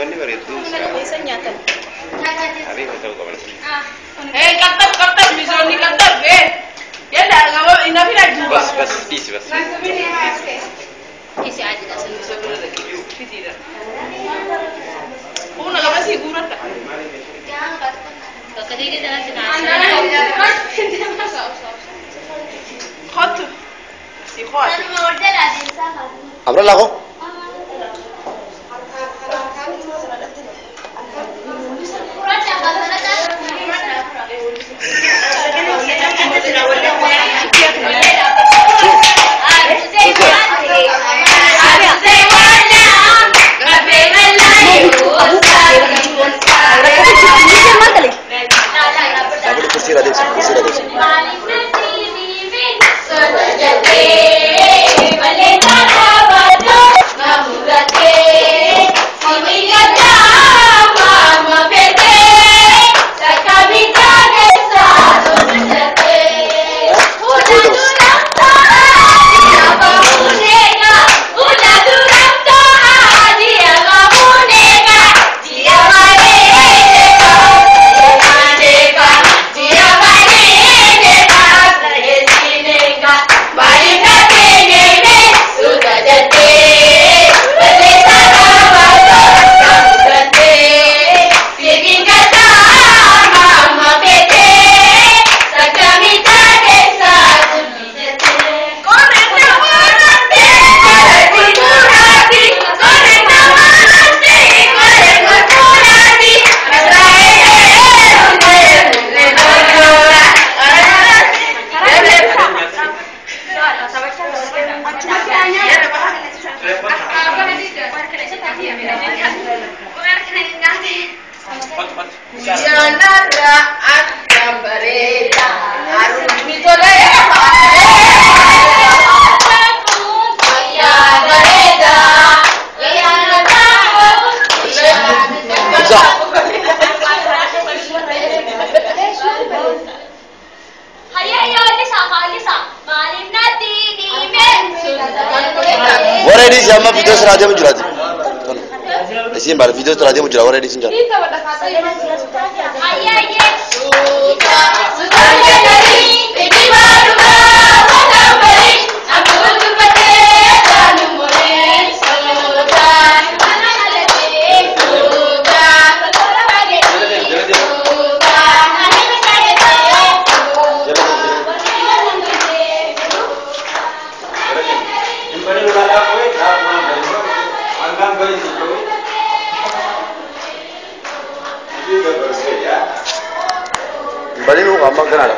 wanni bareedu nyaatan. Habis tahu kapan sih? Kapten, misalnya kapten, ya dah nggak ini tidak juga. Bas, bis. Isi aja dah selesai. Tidak. Oh, nak masih gurat tak? Kalau kita jalan sini. Hot. Si hot. Abra lah kok. Ready sama video serajah menjual. Isin bar video serajah menjual. Ready sinjal. Balik lu ngambang kenal.